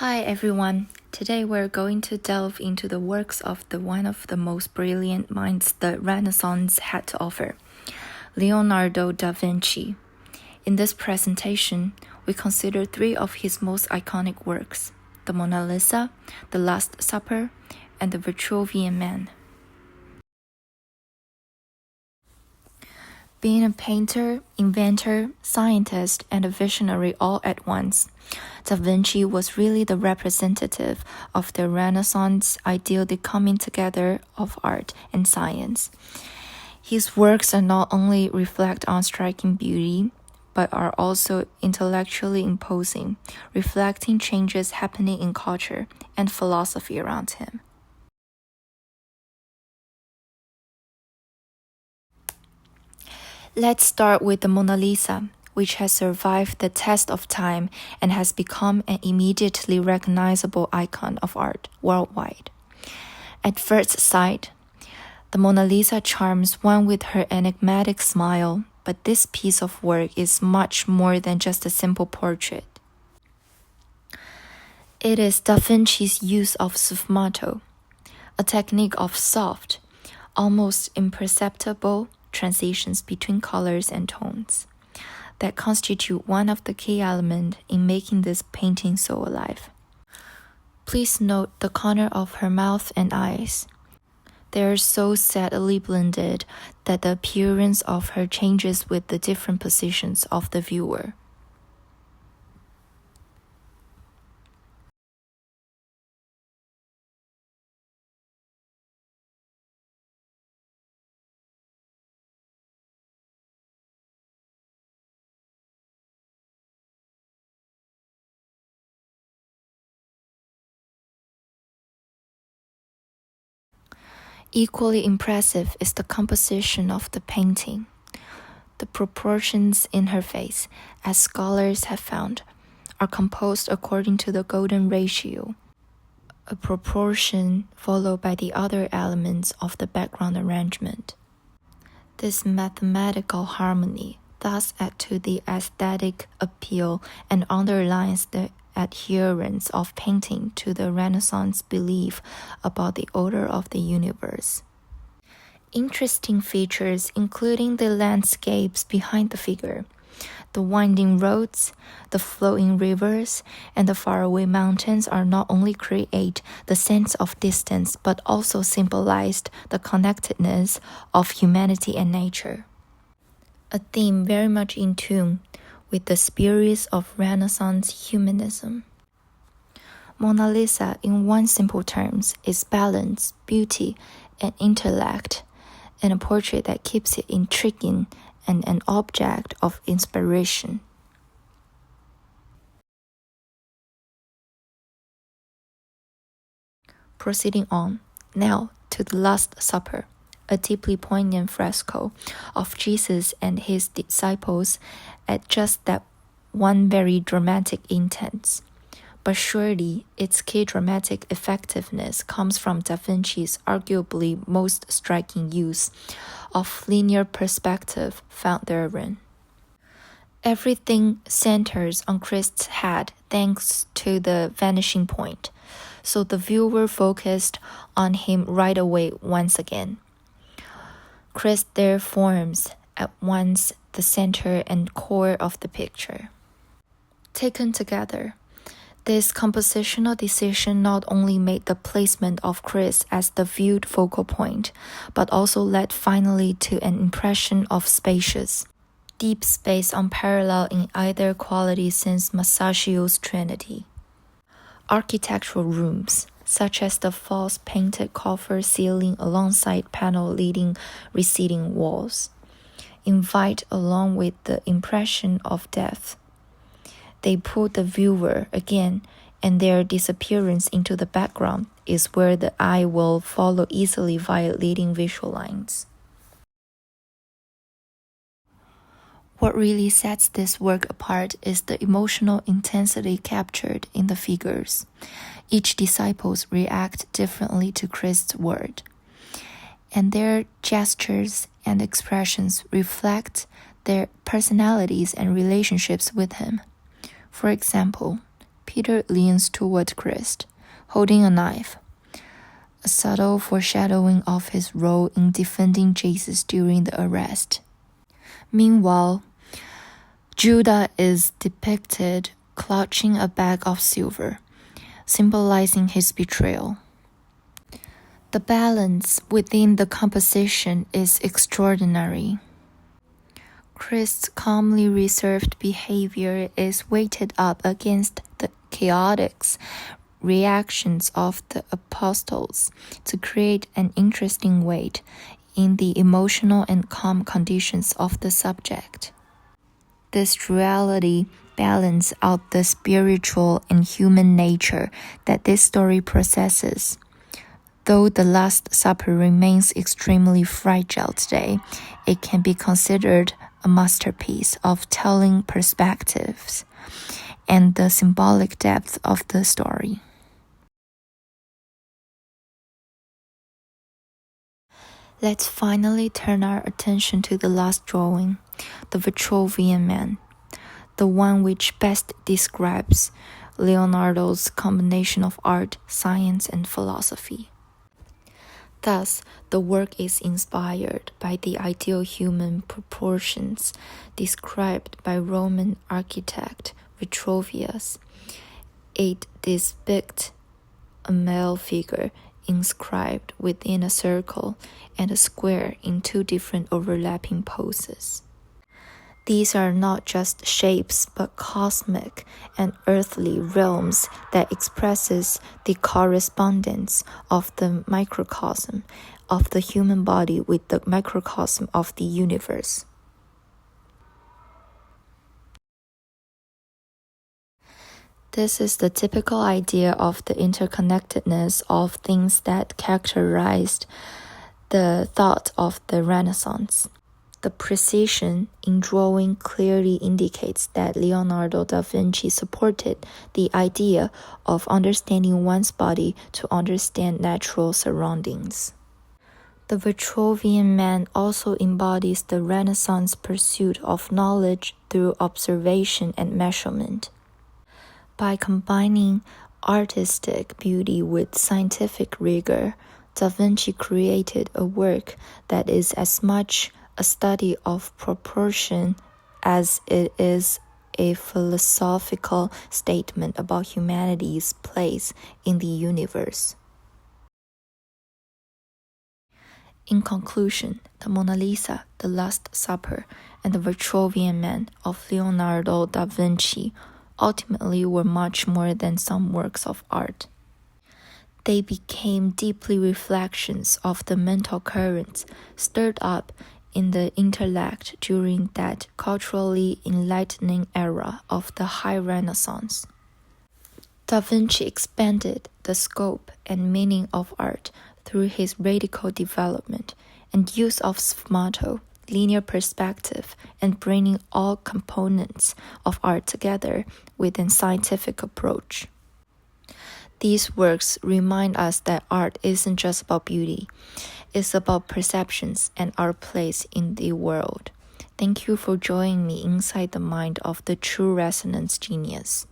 Hi everyone. Today we're going to delve into the works of one of the most brilliant minds the Renaissance had to offer, Leonardo da Vinci. In this presentation, we consider three of his most iconic works: the Mona Lisa, the Last Supper, and the Vitruvian Man. Being a painter, inventor, scientist, and a visionary all at once, Da Vinci was really the representative of the Renaissance ideal, the coming together of art and science. His works are not only reflect on striking beauty, but are also intellectually imposing, reflecting changes happening in culture and philosophy around him. Let's start with the Mona Lisa, which has survived the test of time and has become an immediately recognizable icon of art worldwide. At first sight, the Mona Lisa charms one with her enigmatic smile, but this piece of work is much more than just a simple portrait. It is Da Vinci's use of sfumato, a technique of soft, almost imperceptible transitions between colors and tones that constitute one of the key elements in making this painting so alive. Please note the corner of her mouth and eyes. They are so subtly blended that the appearance of her changes with the different positions of the viewer. Equally impressive is the composition of the painting. The proportions in her face, as scholars have found, are composed according to the golden ratio, a proportion followed by the other elements of the background arrangement. This mathematical harmony thus adds to the aesthetic appeal and underlines the adherence of painting to the Renaissance belief about the order of the universe. Interesting features including the landscapes behind the figure, the winding roads, the flowing rivers, and the faraway mountains are not only create the sense of distance but also symbolized the connectedness of humanity and nature. A theme very much in tune with the spirits of Renaissance humanism. Mona Lisa, in one simple terms, is balance, beauty, and intellect, and a portrait that keeps it intriguing and an object of inspiration. Proceeding on, now to the Last Supper, a deeply poignant fresco of Jesus and his disciples at just that one very dramatic intent. But surely its key dramatic effectiveness comes from Da Vinci's arguably most striking use of linear perspective found therein. Everything centers on Christ's head thanks to the vanishing point, so the viewer focused on him right away once again. Christ there forms at once the center and core of the picture. Taken together, this compositional decision not only made the placement of Christ as the viewed focal point, but also led finally to an impression of spacious, deep space unparalleled in either quality since Masaccio's Trinity. Architectural rooms, such as the false painted coffer ceiling alongside panel-leading receding walls, invite along with the impression of depth. They pull the viewer again, and their disappearance into the background is where the eye will follow easily via leading visual lines. What really sets this work apart is the emotional intensity captured in the figures. Each disciples react differently to Christ's word, and their gestures and expressions reflect their personalities and relationships with him. For example, Peter leans toward Christ, holding a knife, a subtle foreshadowing of his role in defending Jesus during the arrest. Meanwhile, Judah is depicted clutching a bag of silver, symbolizing his betrayal. The balance within the composition is extraordinary. Christ's calmly reserved behavior is weighted up against the chaotic reactions of the apostles to create an interesting weight in the emotional and calm conditions of the subject. This duality balances out the spiritual and human nature that this story possesses. Though the Last Supper remains extremely fragile today, it can be considered a masterpiece of telling perspectives and the symbolic depth of the story. Let's finally turn our attention to the last drawing, the Vitruvian Man, the one which best describes Leonardo's combination of art, science, and philosophy. Thus, the work is inspired by the ideal human proportions described by Roman architect Vitruvius. It depicts a male figure inscribed within a circle and a square in two different overlapping poses. These are not just shapes but cosmic and earthly realms that expresses the correspondence of the microcosm of the human body with the microcosm of the universe. This is the typical idea of the interconnectedness of things that characterized the thought of the Renaissance. The precision in drawing clearly indicates that Leonardo da Vinci supported the idea of understanding one's body to understand natural surroundings. The Vitruvian Man also embodies the Renaissance pursuit of knowledge through observation and measurement. By combining artistic beauty with scientific rigor, Da Vinci created a work that is as much a study of proportion as it is a philosophical statement about humanity's place in the universe. In conclusion, the Mona Lisa, the Last Supper, and the Vitruvian Man of Leonardo da Vinci ultimately were much more than some works of art. They became deeply reflections of the mental currents stirred up in the intellect during that culturally enlightening era of the High Renaissance. Da Vinci expanded the scope and meaning of art through his radical development and use of sfumato, linear perspective, and bringing all components of art together with a scientific approach. These works remind us that art isn't just about beauty, it's about perceptions and our place in the world. Thank you for joining me inside the mind of the true resonance genius.